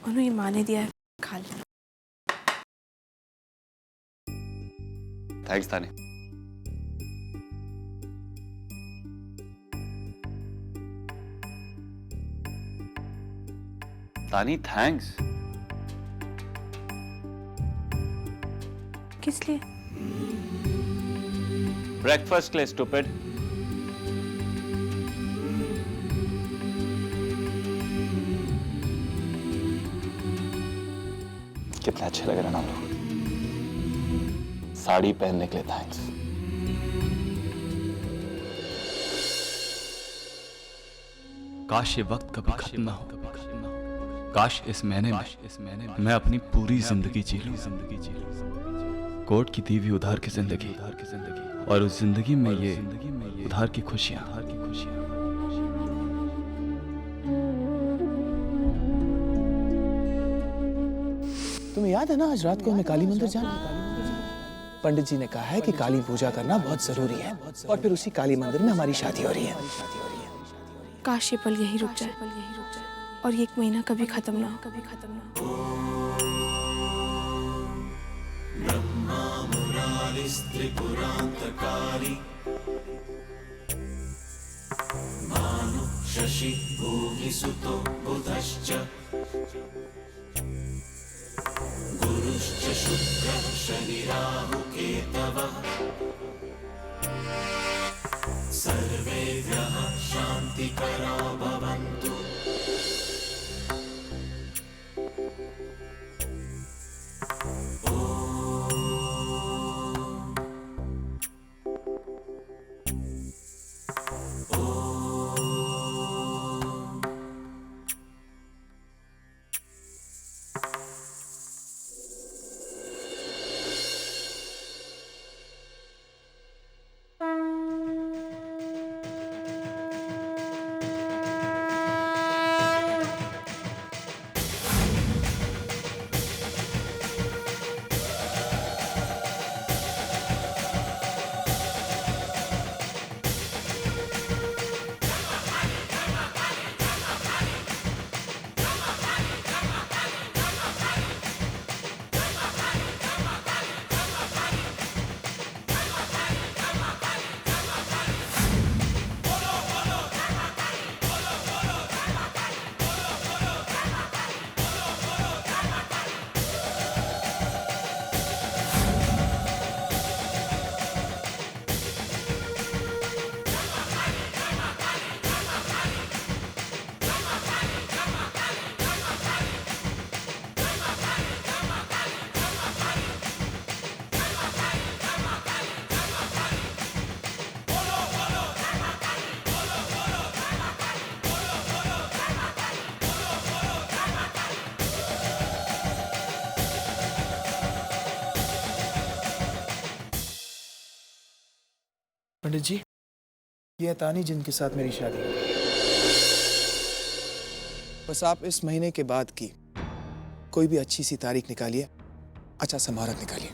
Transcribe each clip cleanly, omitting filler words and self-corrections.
मनु ये माँ ने दिया है, खा ले। थैंक्स तानी। तानी थैंक्स। किस लिए? ब्रेकफास्ट के लिए स्टूपिड। कितने अच्छे लग रहे हैं ना लोग। साड़ी पहनने के लिए थैंक्स। काश ये वक्त कभी खत्म ना हो। काश इस महीने में मैं अपनी पूरी जिंदगी जी लूं। कोर्ट की दी हुई उधार की जिंदगी और उस जिंदगी में ये उधार की खुशियां। तुम्हें याद है ना, आज रात को हमें काली मंदिर जाना है। पंडित जी ने कहा है कि काली पूजा करना बहुत जरूरी है और फिर उसी काली मंदिर में हमारी शादी हो रही है। काश ये पल यहीं रुक जाए और ये 1 महीना कभी खत्म ना हो। ब्रह्मा मुरारिस्त्रिपुरान्तकारी भानु शशि भूमिसुतो बुधश्च गुरुश्च शुक्रः शनिराहुकेतवः सर्वे ग्रहाः शान्तिकरा भवन्तु। पंडित जी, ये तानी जिनके साथ मेरी शादी हो गई। बस आप इस महीने के बाद की कोई भी अच्छी सी तारीख निकालिए, अच्छा सा मुहूर्त निकालिए।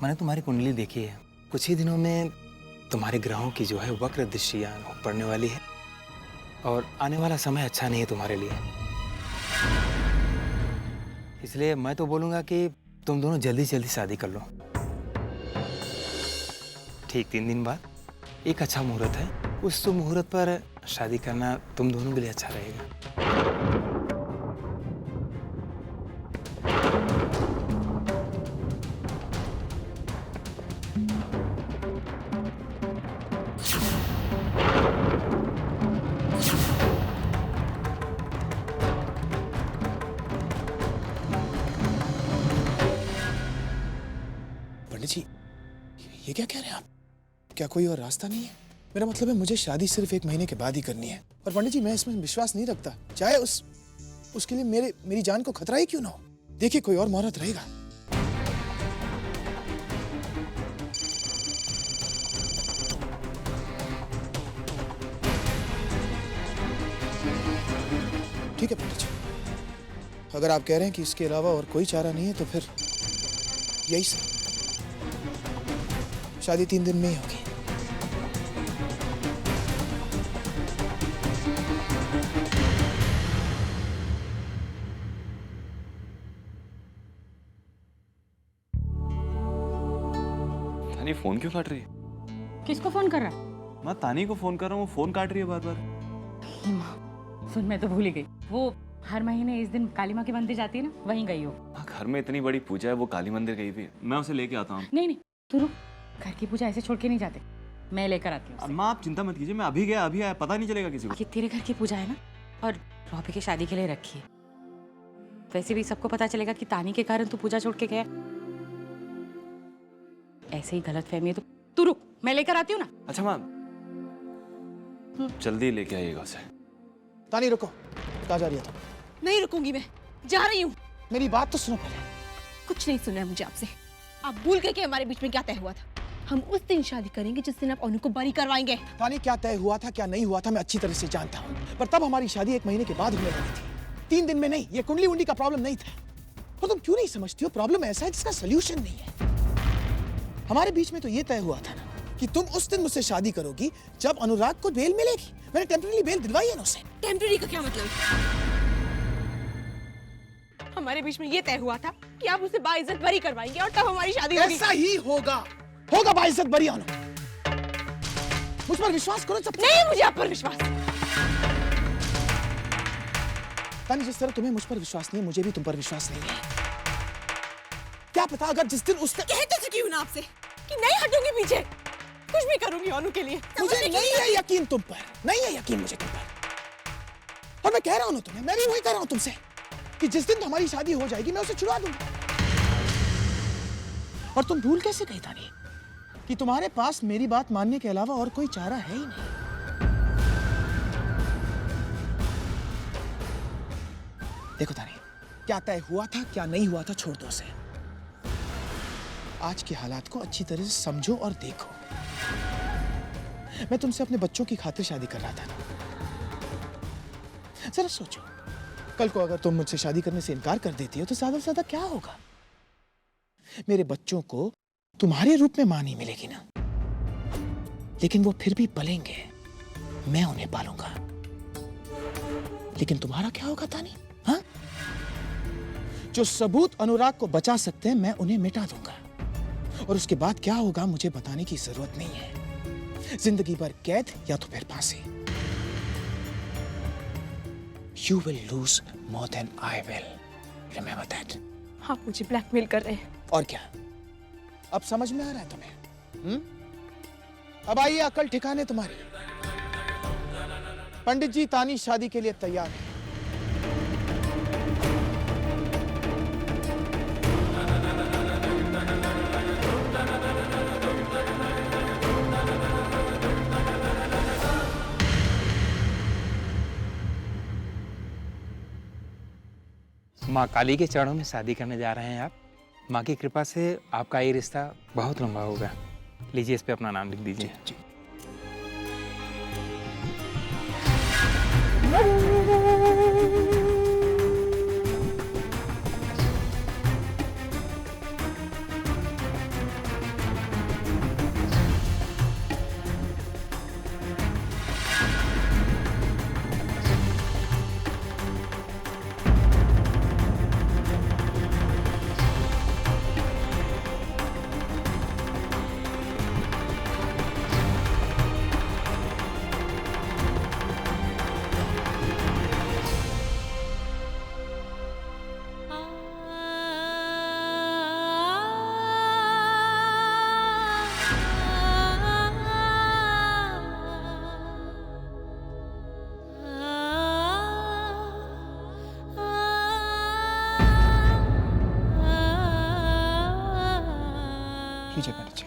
मैंने तुम्हारी कुंडली देखी है। कुछ ही दिनों में तुम्हारे ग्रहों की जो है वक्र दृष्टियां पड़ने वाली है और आने वाला समय अच्छा नहीं है तुम्हारे लिए। इसलिए मैं तो बोलूँगा कि तुम दोनों जल्दी से जल्दी शादी कर लो। ठीक 3 दिन बाद एक अच्छा मुहूर्त है, उस मुहूर्त पर शादी करना तुम दोनों के लिए अच्छा रहेगा। पंडित जी, ये क्या कह रहे हैं आप? क्या कोई और रास्ता नहीं है? मेरा मतलब है मुझे शादी सिर्फ 1 महीने के बाद ही करनी है। और पंडित जी, मैं इसमें विश्वास नहीं रखता, चाहे उसके लिए मेरी जान को खतरा ही क्यों ना हो। देखिए, कोई और मुहूर्त रहेगा। ठीक है पंडित जी, अगर आप कह रहे हैं कि इसके अलावा और कोई चारा नहीं है तो फिर यही सही। शादी 3 दिन में ही होगी। फोन क्यों काट रही है? किसको फोन कर रहा है? माँ तानी को फोन कर रहा हूँ, वो फोन काट रही है बार बार। माँ सुन, मैं तो भूल ही गई। वो हर महीने इस दिन काली माँ के मंदिर जाती है ना, वहीं गई हो। हाँ, घर में इतनी बड़ी पूजा है, वो काली मंदिर गई हुई है। मैं उसे लेके आता हूँ। नहीं नहीं, तू रुक, घर की पूजा ऐसे छोड़ के नहीं जाते, मैं लेकर आती हूँ। माँ आप चिंता मत कीजिए, मैं अभी गया अभी आया, पता नहीं चलेगा किसी को। ये तेरे घर की पूजा है ना, और रॉबी की शादी के लिए रखी है। वैसे भी सबको पता चलेगा कि तानी के कारण तू पूजा छोड़ के गया। ऐसे ही गलत फहमी है तो तू रुक, मैं लेकर आती हूँ ना। अच्छा माँ जल्दी लेके आइएगा उसे। तानी रुको, कहाँ जा रही है तुम? नहीं रुकूंगी, मैं जा रही हूँ। मेरी बात तो सुनो पहले। कुछ नहीं सुना है मुझे आपसे। आप भूल गए कि हमारे बीच में क्या तय हुआ था। हम उस दिन शादी करेंगे जिस दिन आप अनु को बरी करवाएंगे। तानी क्या तय हुआ था क्या नहीं हुआ था मैं अच्छी तरह से जानता हूँ, पर तब हमारी शादी 1 महीने के बाद होने वाली थी, 3 दिन में नहीं। ये कुंडली उंडली का प्रॉब्लम नहीं था। पर तुम क्यों नहीं समझती हो, प्रॉब्लम ऐसा है जिसका सोल्यूशन नहीं है। हमारे बीच में तो ये तय हुआ था ना कि तुम उस दिन मुझसे शादी करोगी जब अनुराग को बेल मिलेगी। मैंने टेम्परेरी बेल दिलवाई है ना उसे। टेम्पररी का क्या मतलब? हमारे बीच में ये तय हुआ था कि आप उसे बाइज्जत बरी करवाएंगे और तब हमारी शादी होगी। ऐसा ही होगा, होगा बाइज्जत बरी अनु। मुझ पर विश्वास करो। सब नहीं, मुझे आप पर विश्वास। तानी जिस तरह तुम्हें मुझ पर विश्वास नहीं है, मुझे भी तुम पर विश्वास नहीं है। क्या पता अगर जिस दिन उसने कह तो चुकी हूँ ना आपसे कि नहीं हटूंगी पीछे, कुछ भी करूंगी अनु के लिए। मुझे नहीं है यकीन तुम पर, नहीं है यकीन मुझे तुम पर। और मैं कह रहा हूं ना तुम्हें, मैं भी वही कह रहा हूं तुमसे कि जिस दिन हमारी शादी हो जाएगी मैं उसे छुड़ा दूंगा। और तुम भूल कैसे गई तानी कि तुम्हारे पास मेरी बात मानने के अलावा और कोई चारा है ही नहीं। देखो तानी, क्या तय हुआ था क्या नहीं हुआ था छोड़ दो उसे। आज के हालात को अच्छी तरह से समझो और देखो। मैं तुमसे अपने बच्चों की खातिर शादी कर रहा था ना। जरा सोचो, कल को अगर तुम मुझसे शादी करने से इनकार कर देती हो तो ज्यादा से ज्यादा क्या होगा? मेरे बच्चों को तुम्हारे रूप में मां नहीं मिलेगी ना, लेकिन वो फिर भी पलेंगे, मैं उन्हें पालूंगा। लेकिन तुम्हारा क्या होगा तानी? हाँ, जो सबूत अनुराग को बचा सकते हैं मैं उन्हें मिटा दूंगा। और उसके बाद क्या होगा मुझे बताने की जरूरत नहीं है। जिंदगी भर कैद या तो फिर फांसी। You will lose more than I will. Remember that. आप मुझे ब्लैकमेल कर रहे हैं। और क्या? अब समझ में आ रहा है तुम्हें? अब आइए अकल ठिकाने तुम्हारी। पंडित जी, तानी शादी के लिए तैयार है। माँ काली के चरणों में शादी करने जा रहे हैं आप। माँ की कृपा से आपका ये रिश्ता बहुत लंबा होगा। लीजिए, इस पे अपना नाम लिख दीजिए। जी। लीजिए पंडित जी।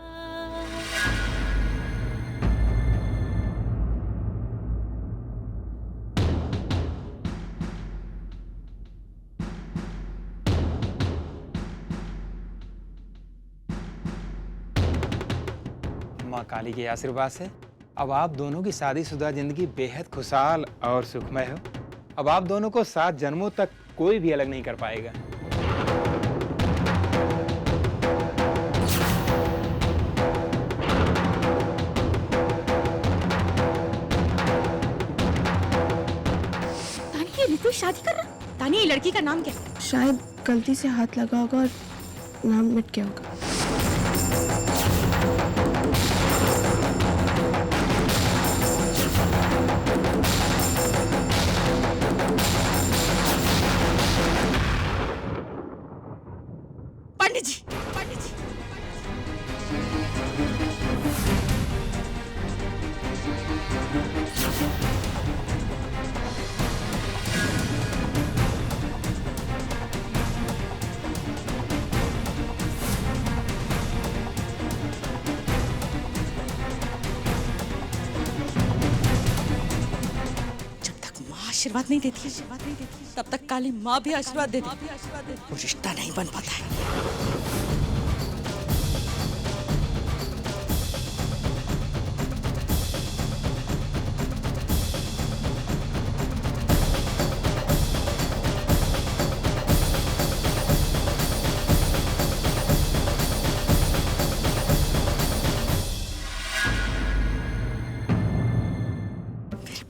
माँ काली के आशीर्वाद से अब आप दोनों की शादीशुदा जिंदगी बेहद खुशहाल और सुखमय हो। अब आप दोनों को 7 जन्मों तक कोई भी अलग नहीं कर पाएगा। तानी, ये ऋतु शादी कर रहा? तानी, ये लड़की का नाम क्या है? शायद गलती से हाथ लगा होगा और नाम मिट गया होगा। आशीर्वाद नहीं देती तब तक काली माँ भी आशीर्वाद देती। वो रिश्ता नहीं बन पाता है।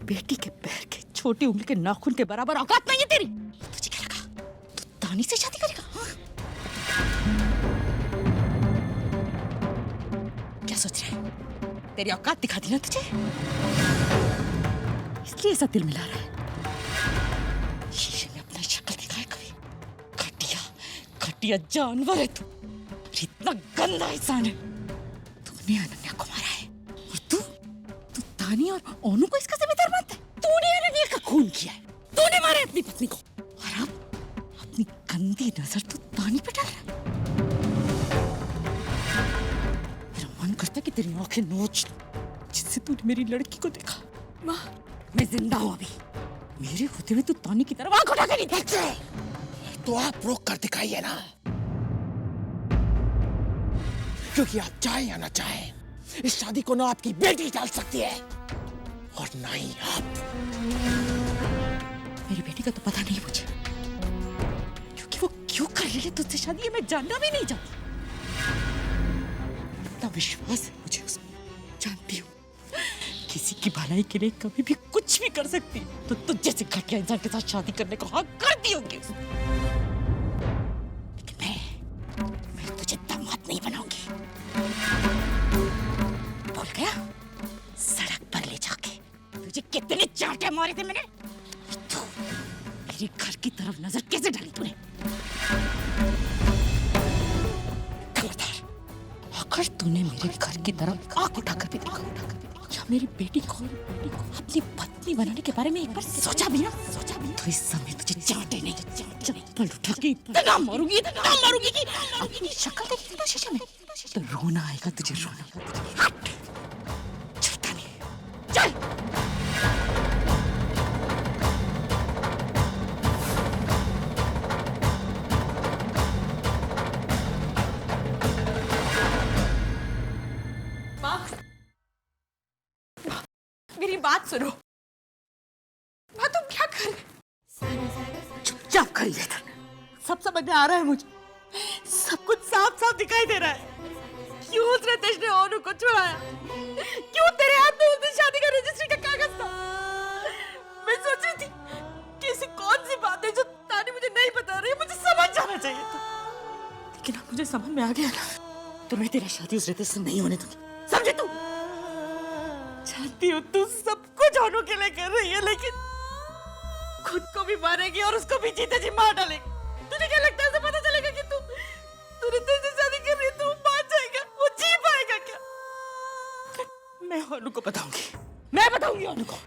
बेटी के पैर के छोटी उंगली के नाखून के बराबर औकात नहीं है तेरी। तुझे क्या लगा तू तानी से शादी करेगा? हाँ? क्या सोच रहा है? तेरी औकात दिखा दी ना तुझे, इसलिए ऐसा दिल मिला रहा है। शीशे में अपना शक्ल दिखा है कभी? घटिया जानवर है तू, इतना गंदा इंसान है। तूने अनन्या को मारा है और तू तानी और ओनू को इसका जिम्मेदार मानता है। तूने अनन्या का खून किया है, तूने मारा है अपनी पत्नी को, और अब अपनी गंदी नजर तू तानी पे डाल रहा है। मेरा मन करता है कि तेरी आंखें नोच जिससे तूने मेरी लड़की को देखा। माँ, मैं जिंदा हूँ अभी, मेरे होते हुए तू तानी की तरफ आंख उठा के नहीं देखते। तो आप रोक कर दिखाइए ना, क्योंकि आप चाहे या ना चाहे इस शादी को ना आपकी बेटी टाल सकती है और ना ही आप। मेरी बेटी का तो पता नहीं मुझे, क्योंकि वो क्यों कर रही है तुझसे शादी, मैं जानना भी नहीं चाहती। इतना विश्वास है मुझे उसमें, जानती हूँ किसी की भलाई के लिए कभी भी कुछ भी कर सकती है। तो तुझ जैसे घटिया इंसान के साथ शादी करने को हाँ करती होगी उसने। लेकिन मैं तुझे दामाद नहीं बनाऊंगी। बोल गया, सड़क पर ले जाके तुझे कितने चांटे मारे थे मैंने। तो मेरे घर की तरफ नजर कैसे डाली तूने? खबरदार, अगर तूने मेरे घर की तरफ आंख उठाकर भी देखा या मेरी बेटी को अपनी पत्नी बनाने के बारे में एक बार सोचा भी ना, तो इस समय तुझे चांटे नहीं, चप्पल उठा के इतना मारूंगी कि अपनी शक्ल देखी ना शीशे में तो रोना आएगा तुझे, रोना। हट, छोटा नहीं, चल। मेरी बात सुनो। माँ, तुम क्या कर रहे? चुपचाप कर लेता, सब समझ में आ रहा है मुझे, सब कुछ साफ साफ दिखाई दे रहा है। क्यों उस रितेश ने ओनू को छुड़ाया? क्यों तेरे हाथ में उस दिन शादी का रजिस्ट्री का कागज था? मैं सोच रही थी कि ऐसी कौन सी बात है जो तानी मुझे नहीं बता रही है, मुझे समझ जाना चाहिए था। लेकिन अब मुझे समझ में आ गया ना, तो मैं तेरा शादी उस रितेश से नहीं होने दूंगी, समझे तू? जानती हूँ तू सब कुछ ओनू के लिए कर रही है, लेकिन खुद को भी मारेगी और उसको भी जीते जी मार डालेगी। तुझे क्या लगता है उसे पता चलेगा कि तू रितेश से शादी कर रही है तो वो मार जाएगा, वो जी पाएगा क्या? मैं ओनू को बताऊंगी, मैं बताऊंगी ओनू को,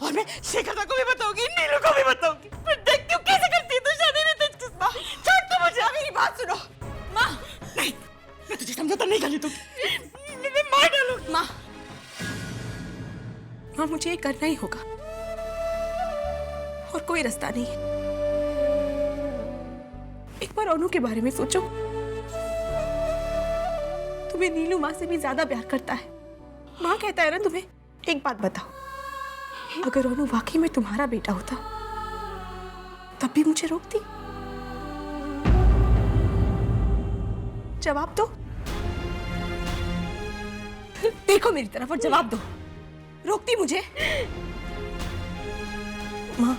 और मैं शेखर को भी बताऊंगी, नीलू को भी बताऊंगी। फिर देखती हूँ कैसे करती है तू शादी रितेश के साथ। छोड़ तू मुझे। मेरी बात सुनो माँ। नहीं, मैं तुझे समझौता नहीं करने दूंगी, मैं मार डालूंगी। माँ, मुझे ये करना ही होगा और कोई रास्ता नहीं है। एक बार ओनू के बारे में सोचो, तुम्हें नीलू माँ से भी ज्यादा प्यार करता है। माँ कहता है ना तुम्हें। एक बात बताओ, अगर ओनू वाकई में तुम्हारा बेटा होता तब भी मुझे रोकती? जवाब दो, देखो मेरी तरफ और जवाब दो। रोकती मुझे? माँ,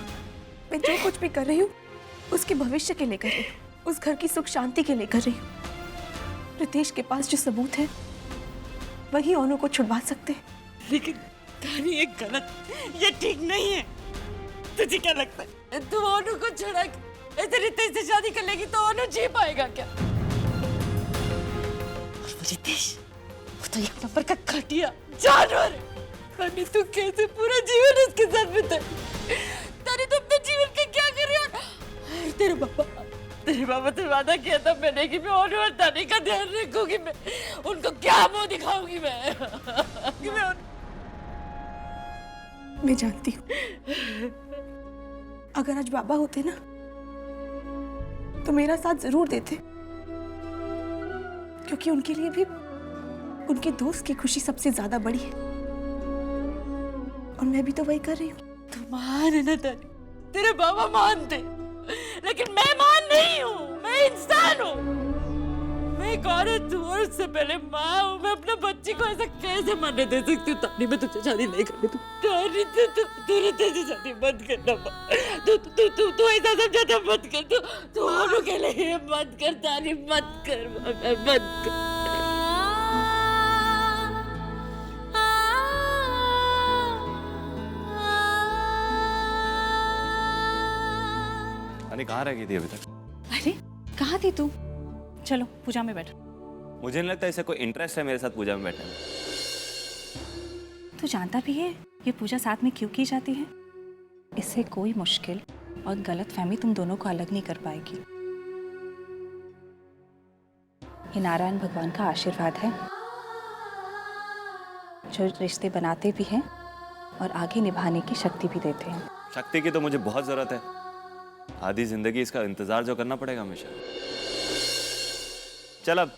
मैं जो कुछ भी कर रही हूँ उसके भविष्य के लिए कर रही हूँ, उस घर की सुख शांति के लिए कर रही हूँ। रितेश के पास जो सबूत है वही ओनू को छुड़वा सकते हैं। लेकिन तानी, ये गलत, ये ठीक नहीं है। तुझे क्या लगता है तू ओनू को छुड़ा के रितेश से शादी कर लेगी तो ओनू जी पाएगा क्या? और वो रितेश, वो तो एक नंबर का घटिया जानवर है। तानी, तू कैसे पूरा जीवन उसके साथ बिताए? तानी, तू अपने जीवन के क्या कर रही है? तेरे पापा से वादा किया था मैंने कि मैं ओनू और तानी का ध्यान रखूंगी, मैं उनको क्या मुंह दिखाऊंगी मैं जानती हूँ अगर आज बाबा होते ना तो मेरा साथ जरूर देते, क्योंकि उनके लिए भी उनके दोस्त की खुशी सबसे ज्यादा बड़ी है। और मैं भी तो वही कर रही हूँ। तू मान है ना तानी, तेरे बाबा मान थे, लेकिन मैं मान नहीं हूँ। मैं इंसान हूँ, मैं एक औरत हूँ और उससे पहले माँ हूँ। मैं अपने बच्चे को ऐसा कैसे मरने दे सकती हूँ? तानी, मैं तुझसे शादी नहीं करने दूँ। तानी, तू तेरी शादी मत करना। तू ऐसा समझाता मत कर। तू औरों के लिए मत कर तानी, मत कर मत कर। अरे कहाँ रह गई थी अभी तक? अरे कहाँ थी तू? चलो पूजा में बैठो। मुझे नहीं लगता इसे कोई इंटरेस्ट है मेरे साथ पूजा में बैठने में। तू जानता भी है ये पूजा साथ में क्यों की जाती है? इससे कोई मुश्किल और गलत फहमी तुम दोनों को अलग नहीं कर पाएगी। ये नारायण भगवान का आशीर्वाद है जो रिश्ते बनाते भी हैं और आगे निभाने की शक्ति भी देते हैं। शक्ति की तो मुझे बहुत जरूरत है। आधी जिंदगी इसका इंतजार जो करना पड़ेगा हमेशा। चल अब।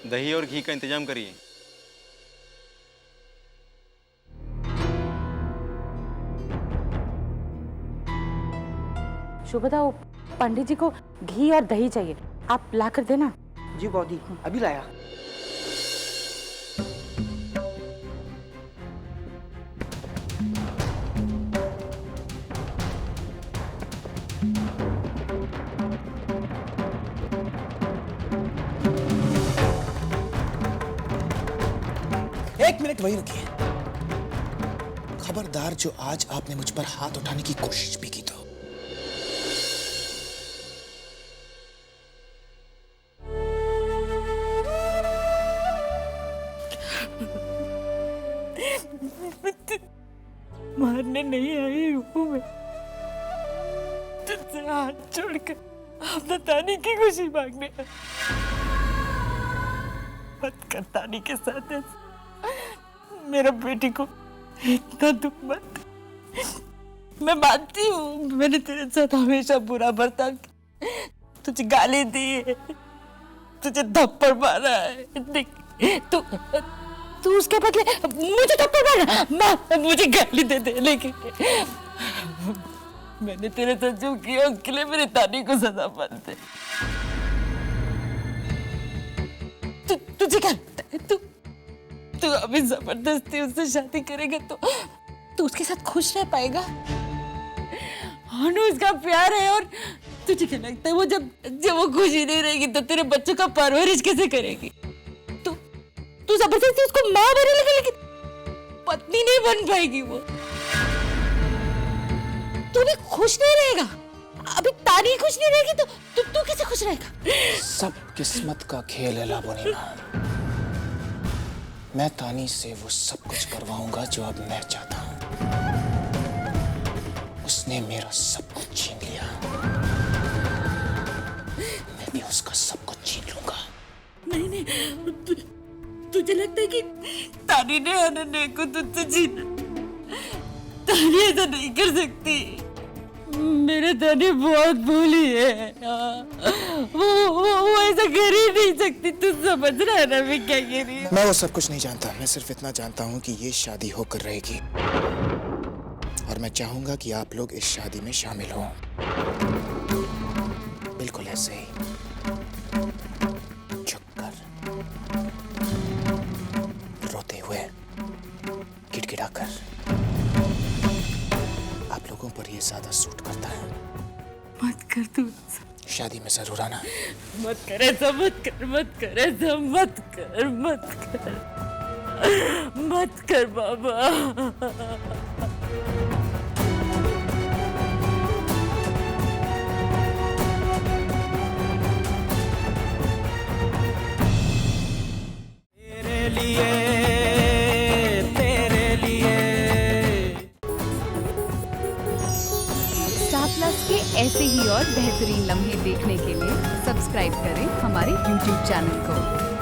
दही और घी का इंतजाम करिए। शुभदा, वो पंडित जी को घी और दही चाहिए, आप ला कर देना। जी बौदी, अभी लाया। एक मिनट वही रुकिए। खबरदार जो आज आपने मुझ पर हाथ उठाने की कोशिश भी की तो। मारने नहीं आई हूँ मैं, तुझसे हाथ जोड़कर अपना तानी की खुशी मांगने। मत कर तानी के साथ ऐसा। मेरा बेटी को इतना दुख मत। मैं मानती हूँ मैंने तेरे साथ हमेशा बुरा बर्ताव किया, तुझे गाली दी है, तुझे थप्पड़ मारा है। तू उसके बदले मुझे थप्पड़ मारा, मुझे गाली दे दे, लेकिन मैंने तेरे साथ जो किया उसके लिए मेरी तानी को सजा मत दे। तुझे क्या लगता है तू अभी जबरदस्ती उससे शादी करेगा तो तू उसके साथ खुश रह पाएगा? अनु उसका प्यार है, और तुझे क्या लगता है वो जब वो खुशी नहीं रहेगी तो तेरे बच्चों का परवरिश कैसे करेगी? तू जबरदस्ती उसको माँ बने लगे, लेकिन पत्नी नहीं बन पाएगी वो। तू भी खुश नहीं रहेगा। अभी तानी खुश नहीं रहेगी तो तू कैसे खुश रहेगा? सब किस्मत का खेल है लाबोनीमा। मैं तानी से वो सब कुछ करवाऊंगा जो अब मैं चाहता हूँ। उसने मेरा सब कुछ छीन लिया, मैं भी उसका सब कुछ छीन लूंगा। नहीं, तुझे लगता है कि तानी ने अनन्या को तुझसे छीना? तानी ऐसा नहीं कर सकती। मेरे तानी बहुत भोली है, वो ऐसा कर ही नहीं सकती। तू समझ रहा है ना मैं क्या कह रही हूँ? मैं वो सब कुछ नहीं जानता। मैं सिर्फ इतना जानता हूँ कि ये शादी होकर रहेगी, और मैं चाहूंगा कि आप लोग इस शादी में शामिल हों। बिल्कुल ऐसे ही, झुककर, रोते हुए, गिड़गिड़ाकर। आप लोगों पर ये ज्यादा सूट करता है। मत कर तू, शादी में जरूर आना। मत कर ऐसा, मत कर, मत कर ऐसा, मत कर, मत कर, मत कर बाबा। स्टार प्लस के ऐसे ही और बेहतरीन लम्हे देखने के लिए सब्सक्राइब करें हमारे YouTube चैनल को।